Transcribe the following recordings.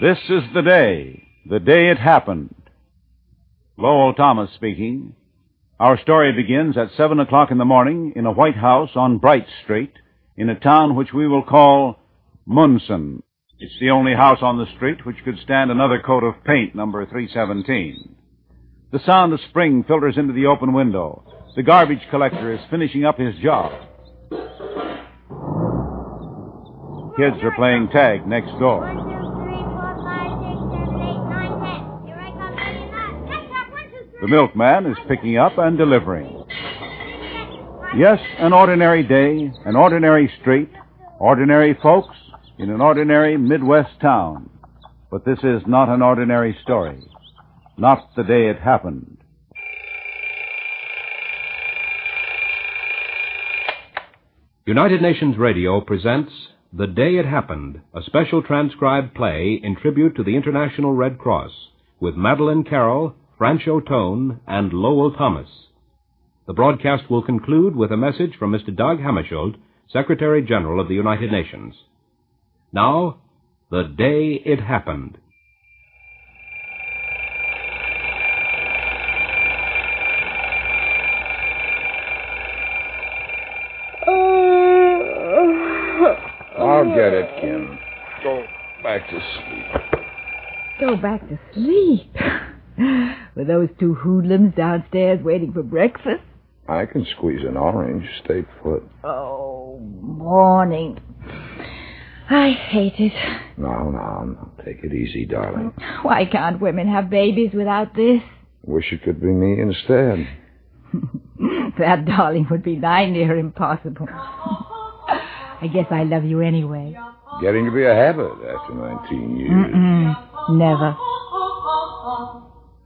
This is the day it happened. Lowell Thomas speaking. Our story begins at 7 o'clock in the morning in a white house on Bright Street in a town which we will call Munson. It's the only house on the street which could stand another coat of paint, number 317. The sound of spring filters into the open window. The garbage collector is finishing up his job. Kids are playing tag next door. 1, 2, 3, 4, 5, 6, 7, 8, 9, 10. Here I come, ready or not. Catch up, 1, 2, 3. The milkman is picking up and delivering. Yes, an ordinary day, an ordinary street, ordinary folks in an ordinary Midwest town. But this is not an ordinary story. Not the day it happened. United Nations Radio presents The Day It Happened, a special transcribed play in tribute to the International Red Cross, with Madeleine Carroll, Francho Tone, and Lowell Thomas. The broadcast will conclude with a message from Mr. Doug Hammarskjöld, Secretary General of the United Nations. Now, The Day It Happened. I'll get it, Kim. Go back to sleep. Go back to sleep? Were those two hoodlums downstairs waiting for breakfast? I can squeeze an orange. Stay put. Oh, morning. I hate it. No. Take it easy, darling. Why can't women have babies without this? Wish it could be me instead. That, darling, would be nigh near impossible. I guess I love you anyway. Getting to be a habit after 19 years. Never.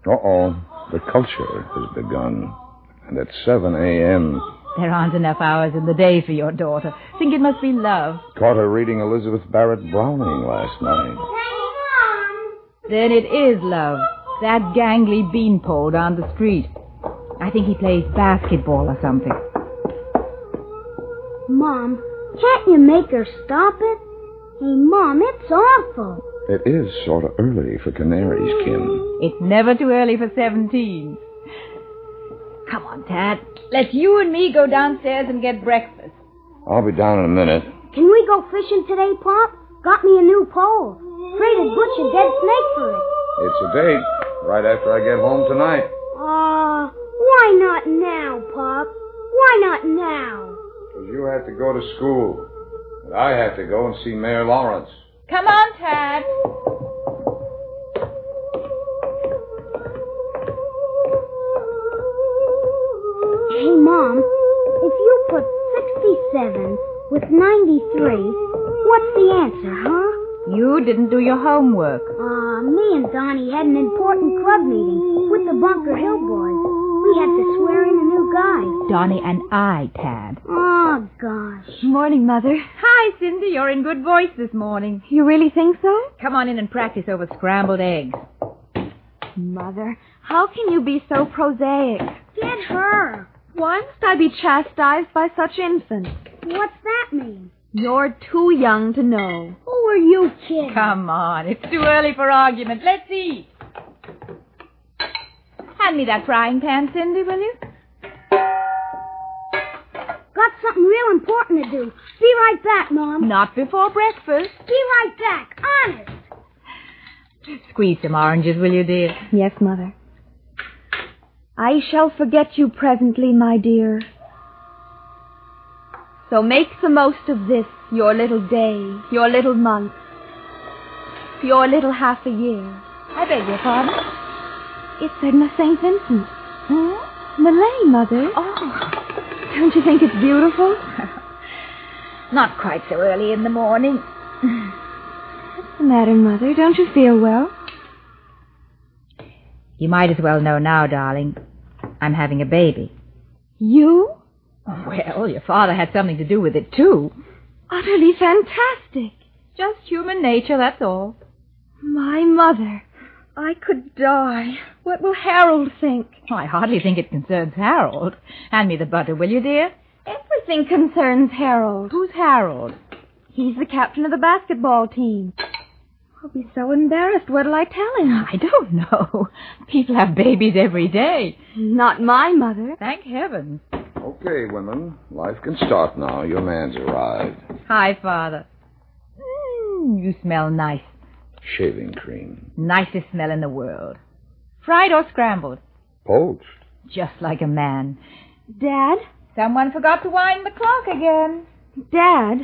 Uh-oh. The culture has begun. And at 7 a.m. There aren't enough hours in the day for your daughter. Think it must be love. Caught her reading Elizabeth Barrett Browning last night. Then it is love. That gangly beanpole down the street. I think he plays basketball or something. Mom, can't you make her stop it? Hey, Mom, it's awful. It is sort of early for canaries, Kim. It's never too early for 17. Come on, Tad. Let's you and me go downstairs and get breakfast. I'll be down in a minute. Can we go fishing today, Pop? Got me a new pole. Traded Butch a dead snake for it. It's a date. Right after I get home tonight. Why not now, Pop? Why not now? Because you have to go to school. And I have to go and see Mayor Lawrence. Come on, Tad. Hey, Mom, if you put 67 with 93, what's the answer, huh? You didn't do your homework. Me and Donnie had an important club meeting with the Bunker Hill boys. We had to swear in a new guy. Donnie and I, Tad. Oh, gosh. Morning, Mother. Hi, Cindy. You're in good voice this morning. You really think so? Come on in and practice over scrambled eggs. Mother, how can you be so prosaic? Get her. Why must I be chastised by such infants? What's that mean? You're too young to know. Who are you kidding? Come on. It's too early for argument. Let's eat. Hand me that frying pan, Cindy, will you? Got something real important to do. Be right back, Mom. Not before breakfast. Be right back. Honest. Squeeze some oranges, will you, dear? Yes, Mother. I shall forget you presently, my dear. So make the most of this, your little day, your little month, your little half a year. I beg your pardon? It's Edna St. Vincent. Malay, Mother. Oh. Don't you think it's beautiful? Not quite so early in the morning. What's the matter, Mother? Don't you feel well? You might as well know now, darling. I'm having a baby. You? Well, your father had something to do with it, too. Utterly fantastic. Just human nature, that's all. My Mother, I could die. What will Harold think? Oh, I hardly think it concerns Harold. Hand me the butter, will you, dear? Everything concerns Harold. Who's Harold? He's the captain of the basketball team. I'll be so embarrassed. What'll I tell him? I don't know. People have babies every day. Not my mother. Thank heaven. Okay, women. Life can start now. Your man's arrived. Hi, Father. You smell nice. Shaving cream. Nicest smell in the world. Fried or scrambled? Poached. Just like a man. Dad? Someone forgot to wind the clock again. Dad?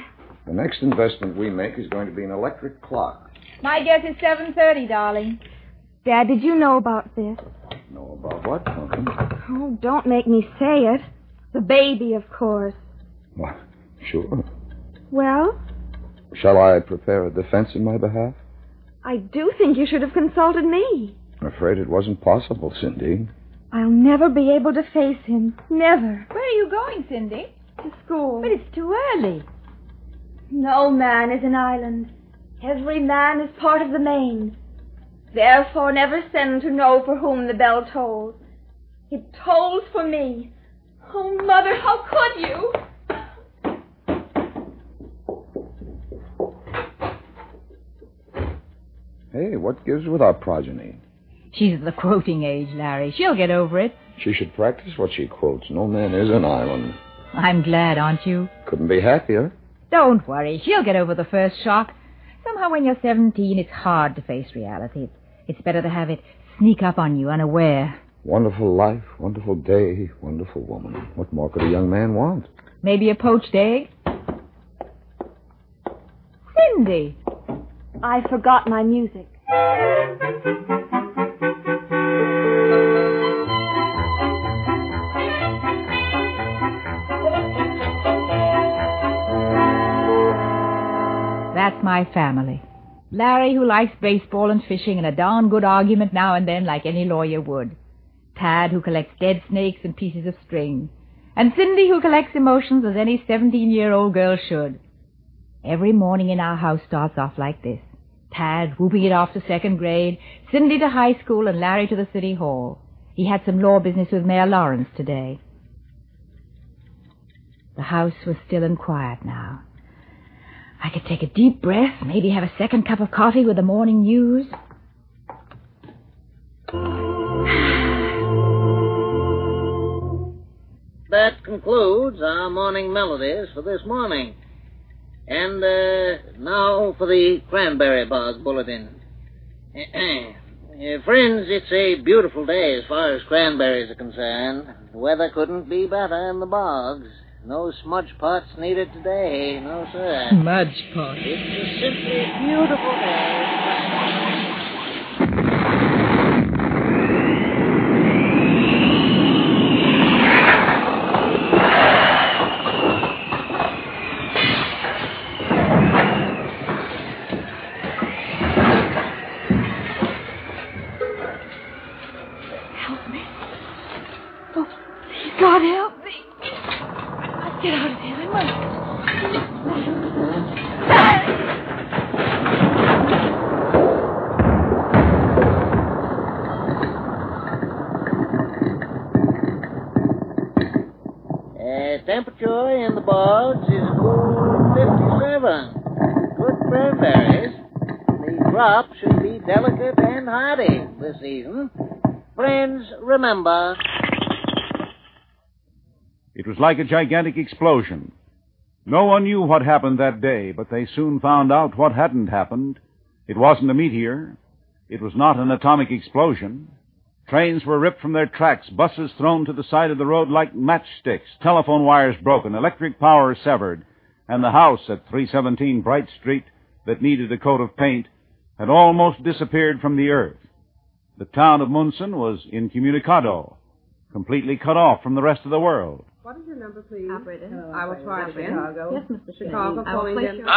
The next investment we make is going to be an electric clock. My guess is 7:30, darling. Dad, did you know about this? Know about what, Pumpkin? Oh, don't make me say it. The baby, of course. Well, sure. Well, Shall I prepare a defense in my behalf? I do think you should have consulted me. I'm afraid it wasn't possible, Cindy. I'll never be able to face him. Never. Where are you going, Cindy? To school. But it's too early. No man is an island. Every man is part of the main. Therefore never send to know for whom the bell tolls. It tolls for me. Oh, Mother, how could you? Hey, what gives with our progeny? She's at the quoting age, Larry. She'll get over it. She should practice what she quotes. No man is an island. I'm glad, aren't you? Couldn't be happier. Don't worry. She'll get over the first shock. Somehow when you're 17, it's hard to face reality. It's better to have it sneak up on you unaware. Wonderful life, wonderful day, wonderful woman. What more could a young man want? Maybe a poached egg? Cindy! I forgot my music. That's my family. Larry, who likes baseball and fishing and a darn good argument now and then like any lawyer would. Tad, who collects dead snakes and pieces of string. And Cindy, who collects emotions as any 17-year-old girl should. Every morning in our house starts off like this. Tad whooping it off to second grade, Cindy to high school, and Larry to the city hall. He had some law business with Mayor Lawrence today. The house was still and quiet now. I could take a deep breath, maybe have a second cup of coffee with the morning news. That concludes our morning melodies for this morning. And now for the Cranberry Bog Bulletin. Friends, it's a beautiful day as far as cranberries are concerned. The weather couldn't be better in the bogs. No smudge pots needed today. No, sir. Smudge pots. It's a simply beautiful day. God help me. Let's get out of here. I Temperature in the bogs is a cool 57. Good cranberries. The crop should be delicate and hardy this season. Friends, remember... It was like a gigantic explosion. No one knew what happened that day, but they soon found out what hadn't happened. It wasn't a meteor. It was not an atomic explosion. Trains were ripped from their tracks, buses thrown to the side of the road like matchsticks, telephone wires broken, electric power severed, and the house at 317 Bright Street that needed a coat of paint had almost disappeared from the earth. The town of Munson was incommunicado, completely cut off from the rest of the world. What is your number, please? Operator. I will try again. Chicago. Yes, Mr. Chicago. I will Calling place in. your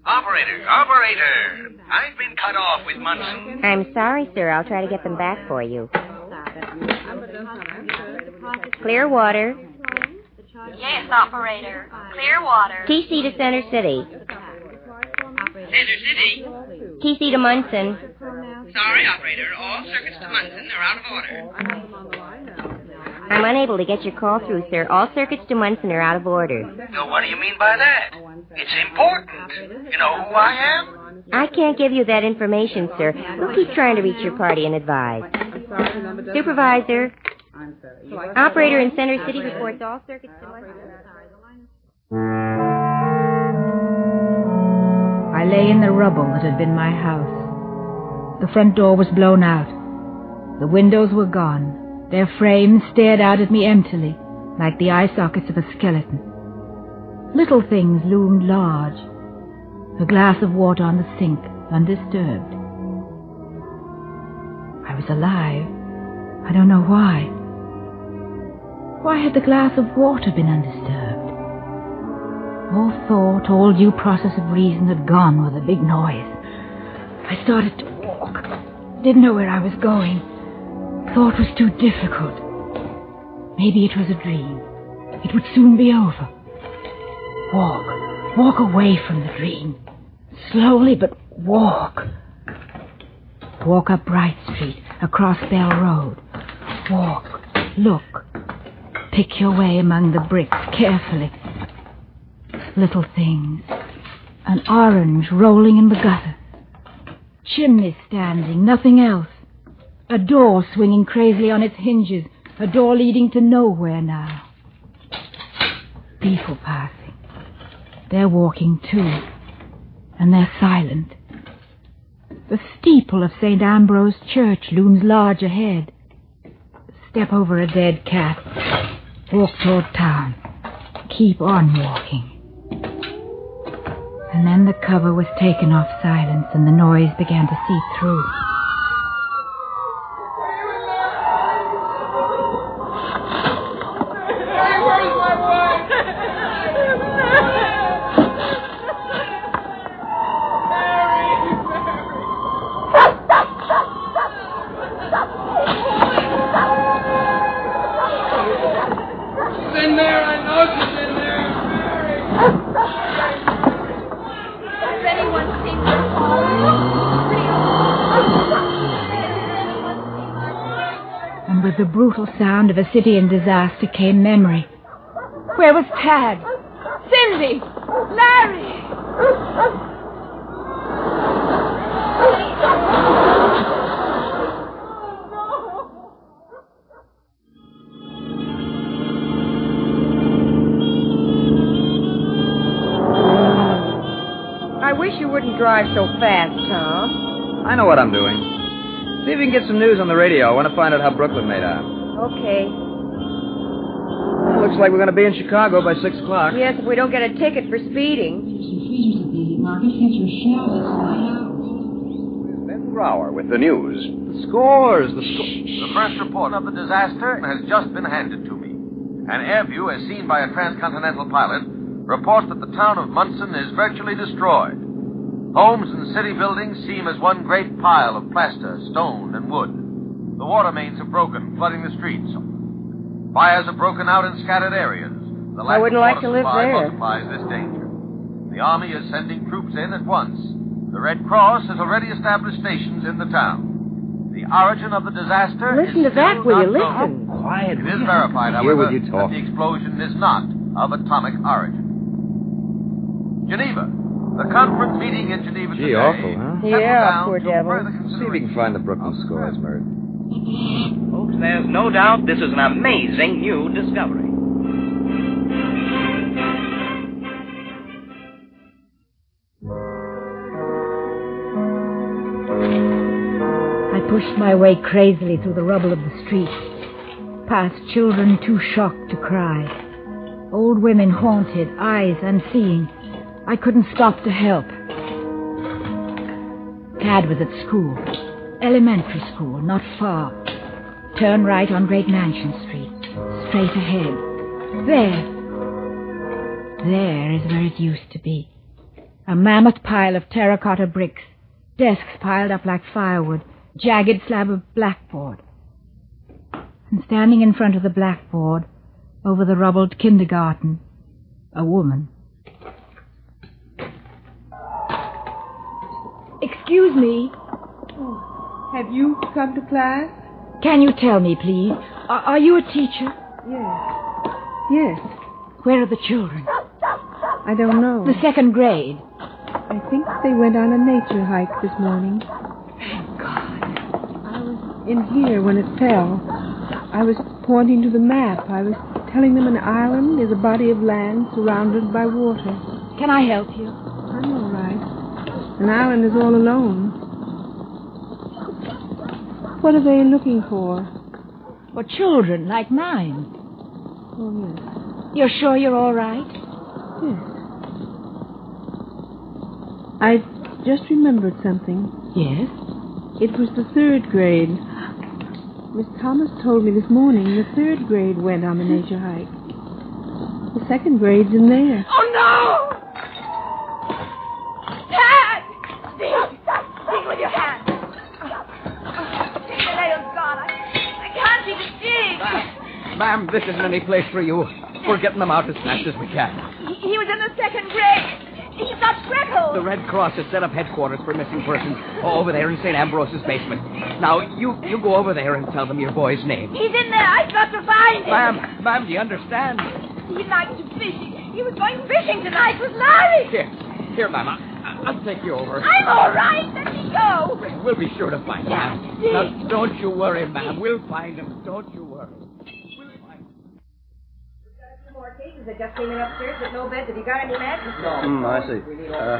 Operator. Operator! I've been cut off with Munson. I'm sorry, sir. I'll try to get them back for you. Clearwater. Yes, operator. Clearwater. TC to Center City. Center City. TC to Munson. Sorry, operator. All circuits to Munson are out of order. I'm unable to get your call through, sir. All circuits to Munson are out of order. So what do you mean by that? It's important. You know who I am? I can't give you that information, sir. We'll keep trying to reach your party and advise. Supervisor. Operator in Center City reports all circuits to I lay in the rubble that had been my house. The front door was blown out. The windows were gone. Their frames stared out at me emptily, like the eye sockets of a skeleton. Little things loomed large. A glass of water on the sink, undisturbed. I was alive. I don't know why. Why had the glass of water been undisturbed? All thought, all due process of reason had gone with a big noise. I started to walk. Didn't know where I was going. Thought was too difficult. Maybe it was a dream. It would soon be over. Walk away from the dream. Slowly, but walk. Walk up Bright Street, across Bell Road. Walk, look. Pick your way among the bricks carefully. Little things. An orange rolling in the gutter. Chimney standing, nothing else. A door swinging crazily on its hinges. A door leading to nowhere now. People passing. They're walking too. And they're silent. The steeple of St. Ambrose Church looms large ahead. Step over a dead cat. Walk toward town. Keep on walking. And then the cover was taken off silence and the noise began to seep through. With the brutal sound of a city in disaster came memory. Where was Tad? Cindy! Larry! I wish you wouldn't drive so fast, Tom. I know what I'm doing. See if you can get some news on the radio. I want to find out how Brooklyn made out. Okay. Well, looks like we're going to be in Chicago by 6 o'clock. Yes, if we don't get a ticket for speeding. Ben Brower with the news. The scores. The first report of the disaster has just been handed to me. An air view, as seen by a transcontinental pilot, reports that the town of Munson is virtually destroyed. Homes and city buildings seem as one great pile of plaster, stone, and wood. The water mains have broken, flooding the streets. Fires have broken out in scattered areas. The lack I wouldn't of like water to live supply there. multiplies this danger. The Army is sending troops in at once. The Red Cross has already established stations in the town. The origin of the disaster Listen is to that, still will you not listen? known. Quiet. It is verified, Hear however, what you talk. that the explosion is not of atomic origin. Geneva. The conference meeting in Geneva Gee, today awful, huh? settled Yeah, down poor to devil. further See if you consideration. can find the Brooklyn scores, Mert. Folks, there's no doubt this is an amazing new discovery. I pushed my way crazily through the rubble of the street, past children too shocked to cry, old women haunted, eyes unseeing. I couldn't stop to help. Tad was at school, elementary school, not far. Turn right on Great Mansion Street, straight ahead. There is where it used to be. A mammoth pile of terracotta bricks, desks piled up like firewood, jagged slab of blackboard. And standing in front of the blackboard, over the rubbled kindergarten, a woman. Excuse me. Have you come to class? Can you tell me, please? Are you a teacher? Yes. Where are the children? I don't know. The second grade. I think they went on a nature hike this morning. Thank God. I was in here when it fell. I was pointing to the map. I was telling them an island is a body of land surrounded by water. Can I help you? I'm all right. An island is all alone. What are they looking for? For children like mine. Oh, yes. You're sure you're all right? Yes. I just remembered something. Yes? It was the 3rd grade. Miss Thomas told me this morning the 3rd grade went on the nature hike. The 2nd grade's in there. Oh, no! Dad! Dig with your hands. The nail's gone. I can't see the dig. Ma'am, this isn't any place for you. We're getting them out as fast as we can. He was in the 2nd grade. He's got freckles. The Red Cross has set up headquarters for missing persons over there in St. Ambrose's basement. Now, you go over there and tell them your boy's name. He's in there. I've got to find him. Ma'am, do you understand? He likes to fish. He was going fishing tonight with Larry. Here, ma'am. I'll take you over. I'm all right. Let me go. We'll be sure to find him, ma'am. Now, don't you worry, ma'am. We'll find him. Don't you worry. More cases that just came in upstairs with no beds. Have you got any matches? I see.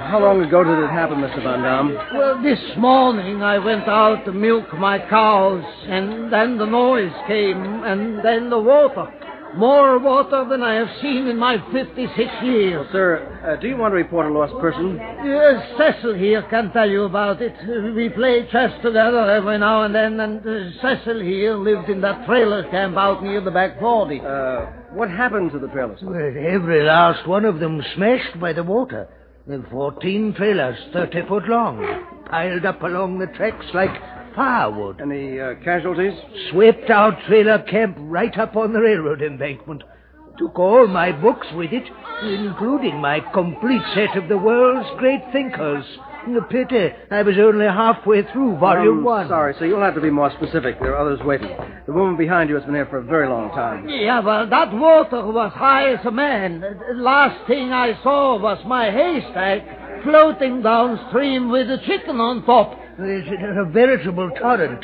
How long ago did it happen, Mr. Van Dam? Well, this morning I went out to milk my cows, and then the noise came, and then the water. More water than I have seen in my 56 years. Sir, do you want to report a lost person? Yes, Cecil here can tell you about it. We play chess together every now and then, and Cecil here lived in that trailer camp out near the back 40. What happened to the trailers? Well, every last one of them smashed by the water. There were 14 trailers, 30 foot long, piled up along the tracks like firewood. Any casualties? Swept out trailer camp right up on the railroad embankment. Took all my books with it, including my complete set of the world's great thinkers. A pity. I was only halfway through volume 1. Sorry, sir. You'll have to be more specific. There are others waiting. The woman behind you has been here for a very long time. Yeah, well, that water was high as a man. The last thing I saw was my haystack floating downstream with a chicken on top. It's a veritable torrent.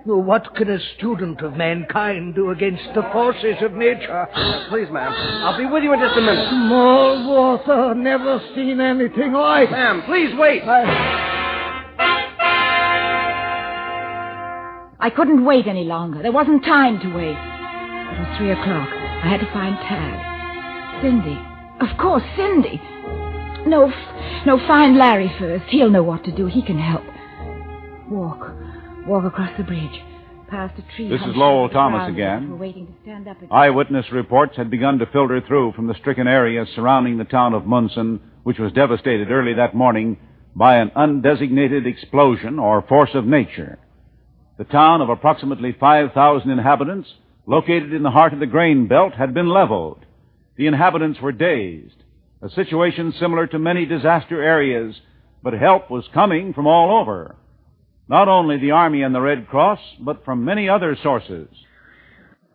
What can a student of mankind do against the forces of nature? Please, ma'am. I'll be with you in just a minute. More water. Never seen anything like. Ma'am, please wait. I couldn't wait any longer. There wasn't time to wait. It was 3 o'clock. I had to find Tad. Cindy. Of course, Cindy. No, find Larry first. He'll know what to do. He can help. Walk across the bridge, past a tree. This is Lowell Thomas again. Waiting to stand up again. Eyewitness reports had begun to filter through from the stricken area surrounding the town of Munson, which was devastated early that morning by an undesignated explosion or force of nature. The town of approximately 5,000 inhabitants, located in the heart of the grain belt, had been leveled. The inhabitants were dazed, a situation similar to many disaster areas, but help was coming from all over. Not only the Army and the Red Cross, but from many other sources.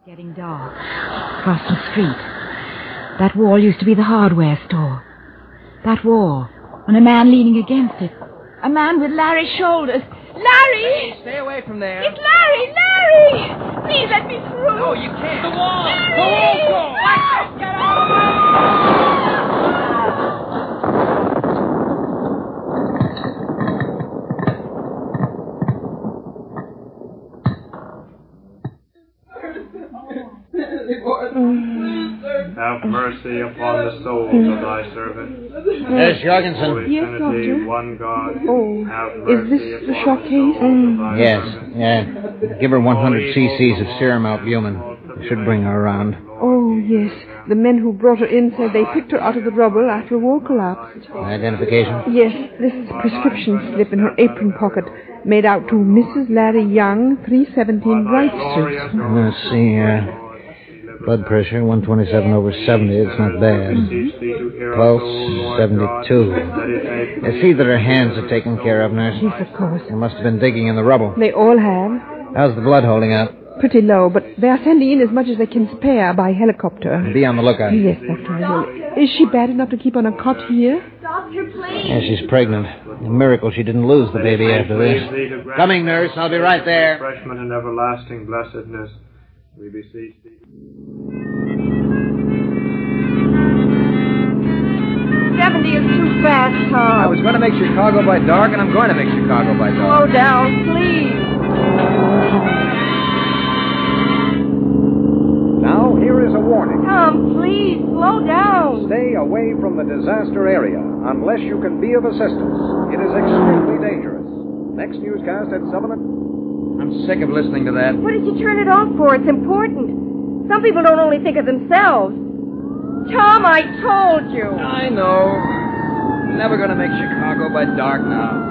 Getting dark. Across the street. That wall used to be the hardware store. That wall, and a man leaning against it. A man with Larry's shoulders. Larry! Stay away from there. It's Larry! Larry! Please let me through. No, you can't. The wall! The wall's gone! Get out of the way! Have mercy upon the souls of thy servants. Yes, Jorgensen. Yes, Trinity, Doctor. one God. Oh, have is this mercy the upon shock the case? souls of thy Yes, servants. yeah. Give her 100 cc's of serum albumin. Should bring her around. Oh, yes. The men who brought her in said they picked her out of the rubble after a wall collapsed. Identification? Yes, this is a prescription slip in her apron pocket, made out to Mrs. Larry Young, 317 Bright Street. Let's see, blood pressure, 127/70. It's not bad. Pulse, 72. See that her hands are taken care of, nurse. Yes, of course. They must have been digging in the rubble. They all have. How's the blood holding up? pretty low, but they are sending in as much as they can spare by helicopter. Be on the lookout. Yes, Doctor, I will. Is she bad enough to keep on a cot here? Doctor, please. Yeah, she's pregnant. A miracle she didn't lose the baby after this. Coming, nurse. I'll be right there. Refreshment and everlasting blessedness. We beseech thee. 70 is too fast, Tom. I was going to make Chicago by dark, and I'm going to make Chicago by dark. Slow down, please. Now, here is a warning. Tom, please, slow down. Stay away from the disaster area unless you can be of assistance. It is extremely dangerous. Next newscast at 7 o'clock. I'm sick of listening to that. What did you turn it off for? It's important. Some people don't only think of themselves. Tom, I told you. I know. Never going to make Chicago by dark now.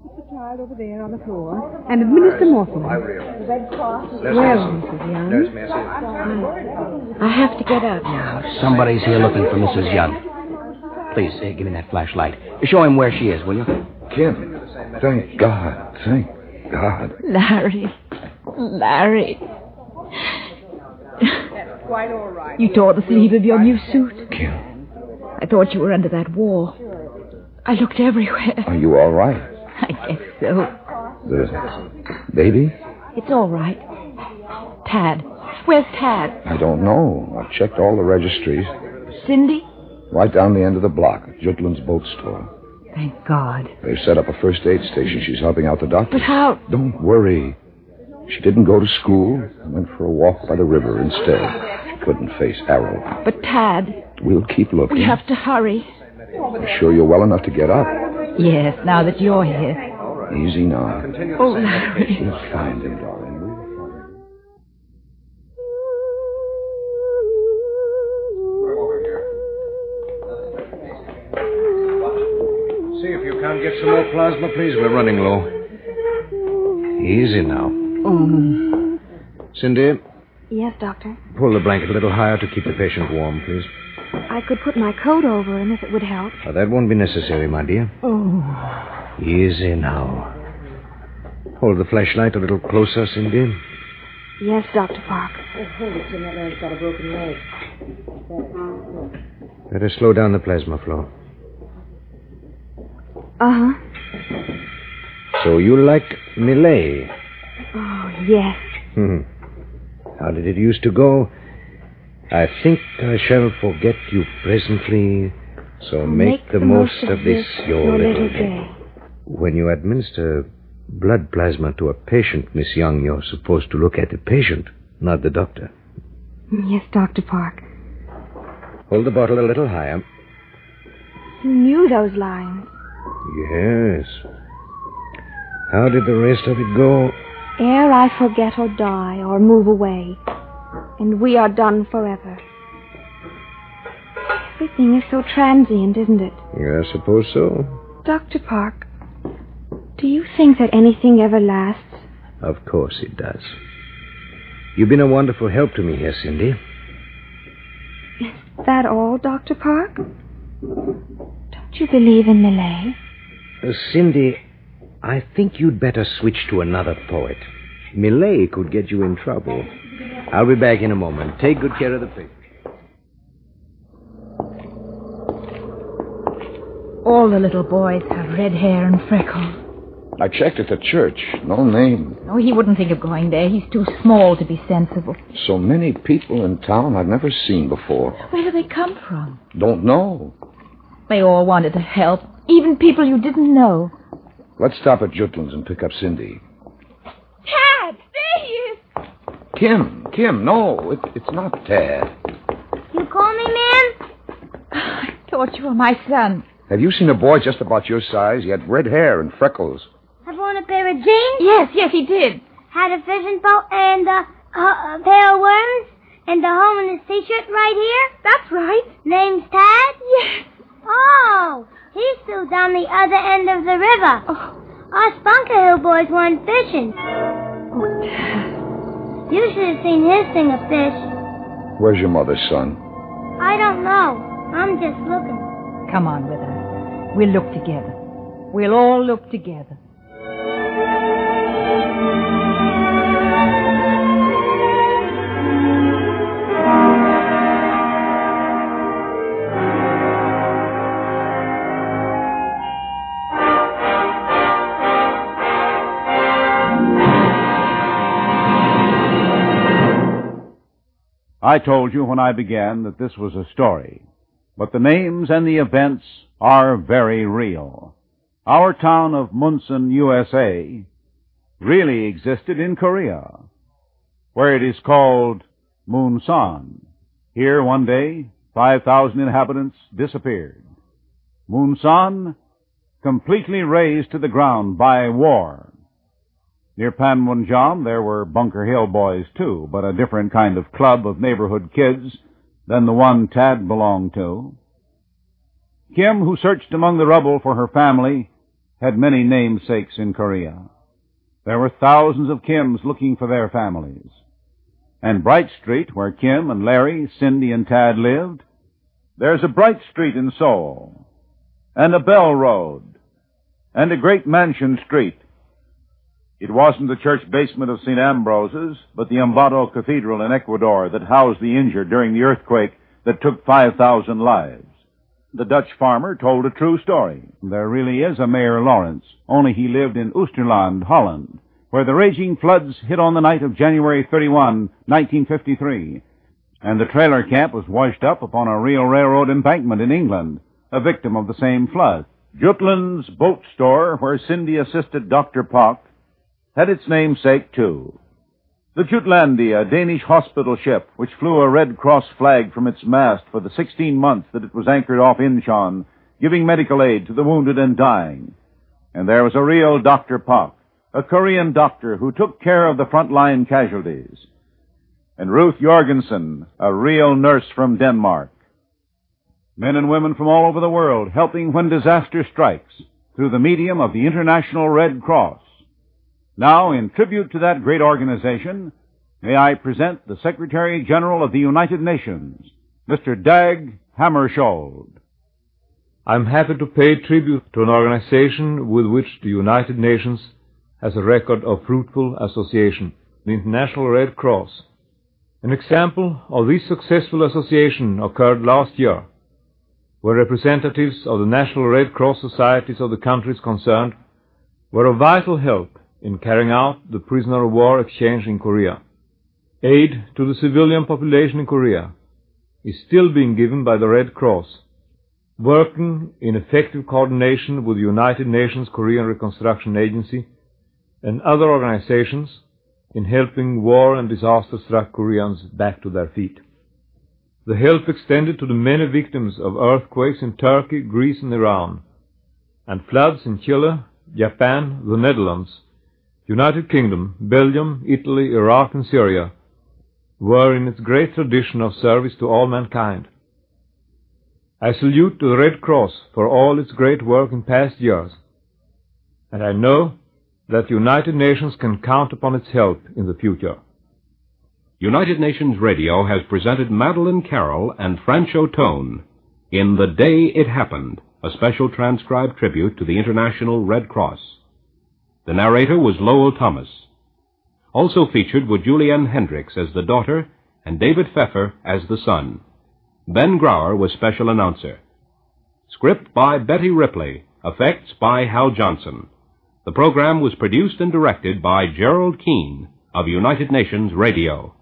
Put the child over there on the floor and administer morphine. The Red Cross is Well, Mrs. Young. Nurse, may I I have to get up. Now, somebody's here looking for Mrs. Young. Please, give me that flashlight. Show him where she is, will you? Kim, thank God. Thank God. Larry. That's quite all right. You tore the sleeve of your new suit. Kim, I thought you were under that wall. I looked everywhere. are you all right? I guess so. The baby? It's all right. Tad. Where's Tad? I don't know. I've checked all the registries. Cindy? Right down the end of the block at Jutland's boat store. Thank God. They've set up a first aid station. She's helping out the doctor. But how? Don't worry. She didn't go to school. Went for a walk by the river instead. She couldn't face Harold. But Tad. We'll keep looking. We have to hurry. I'm sure you're well enough to get up. Yes, now that you're here. Easy now. Oh, Larry. We'll find him, darling. See if you can't get some more plasma, please. We're running low. Easy now. Cindy, Yes, Doctor. pull the blanket a little higher to keep the patient warm, please. I could put my coat over him if it would help. That won't be necessary, my dear. Oh. Easy now. Hold the flashlight a little closer, Cindy. Yes, Dr. Park. Hold it, Jim. That man's got a broken leg. Better slow down the plasma flow. Uh-huh. So you like Millet? Oh, yes. How did it used to go? I think I shall forget you presently, so make the most of this your little day. When you administer blood plasma to a patient, Miss Young, you're supposed to look at the patient, not the doctor. Yes, Dr. Park. Hold the bottle a little higher. You knew those lines. Yes. How did the rest of it go? Ere I forget or die or move away, and we are done forever. Everything is so transient, isn't it? I suppose so. Dr. Park, do you think that anything ever lasts? Of course it does. You've been a wonderful help to me here, Cindy. Is that all, Dr. Park? Don't you believe in Millet? Cindy, I think you'd better switch to another poet. Millet could get you in trouble. I'll be back in a moment. Take good care of the patient. All the little boys have red hair and freckles. I checked at the church. No name. Oh, he wouldn't think of going there. He's too small to be sensible. So many people in town I've never seen before. Where do they come from? Don't know. They all wanted to help, even people you didn't know. Let's stop at Jutland's and pick up Cindy. Tad, there he is. Kim, no, it's not Tad. You call me, man? I thought you were my son. Have you seen a boy just about your size? He had red hair and freckles. Have on a pair of jeans? Yes, he did. Had a fishing boat and a pair of worms and a home in his t-shirt right here? That's right. Name's Tad? Yes. Oh, he's still down the other end of the river. Oh. Us Bunker Hill boys went fishing. Oh, Tad. You should have seen his thing of fish. Where's your mother, son? I don't know. I'm just looking. Come on with us. We'll look together. We'll all look together. I told you when I began that this was a story, but the names and the events are very real. Our town of Munson, USA, really existed in Korea, where it is called Munsan. Here, one day, 5,000 inhabitants disappeared. Munsan, completely razed to the ground by war. Near Panmunjom, there were Bunker Hill boys, too, but a different kind of club of neighborhood kids than the one Tad belonged to. Kim, who searched among the rubble for her family, had many namesakes in Korea. There were thousands of Kims looking for their families. And Bright Street, where Kim and Larry, Cindy and Tad lived, there's a Bright Street in Seoul, and a Bell Road, and a great Mansion Street. It wasn't the church basement of St. Ambrose's, but the Ambato Cathedral in Ecuador that housed the injured during the earthquake that took 5,000 lives. The Dutch farmer told a true story. There really is a Mayor Lawrence, only he lived in Oosterland, Holland, where the raging floods hit on the night of January 31, 1953, and the trailer camp was washed up upon a real railroad embankment in England, a victim of the same flood. Jutland's boat store, where Cindy assisted Dr. Pock, had its namesake, too. The Jutlandia, a Danish hospital ship, which flew a Red Cross flag from its mast for the 16 months that it was anchored off Incheon, giving medical aid to the wounded and dying. And there was a real Dr. Pock, a Korean doctor who took care of the frontline casualties. And Ruth Jorgensen, a real nurse from Denmark. Men and women from all over the world helping when disaster strikes through the medium of the International Red Cross. Now, in tribute to that great organization, may I present the Secretary General of the United Nations, Mr. Dag Hammarskjöld. I'm happy to pay tribute to an organization with which the United Nations has a record of fruitful association, the International Red Cross. An example of this successful association occurred last year, where representatives of the National Red Cross societies of the countries concerned were of vital help in carrying out the prisoner of war exchange in Korea. Aid to the civilian population in Korea is still being given by the Red Cross, working in effective coordination with the United Nations Korean Reconstruction Agency and other organizations in helping war and disaster-struck Koreans back to their feet. The help extended to the many victims of earthquakes in Turkey, Greece and Iran, and floods in Chile, Japan, the Netherlands, United Kingdom, Belgium, Italy, Iraq and Syria were in its great tradition of service to all mankind. I salute the Red Cross for all its great work in past years, and I know that the United Nations can count upon its help in the future. United Nations Radio has presented Madeleine Carroll and Francho Tone in The Day It Happened, a special transcribed tribute to the International Red Cross. The narrator was Lowell Thomas. Also featured were Julianne Hendricks as the daughter and David Pfeffer as the son. Ben Grauer was special announcer. Script by Betty Ripley. Effects by Hal Johnson. The program was produced and directed by Gerald Keane of United Nations Radio.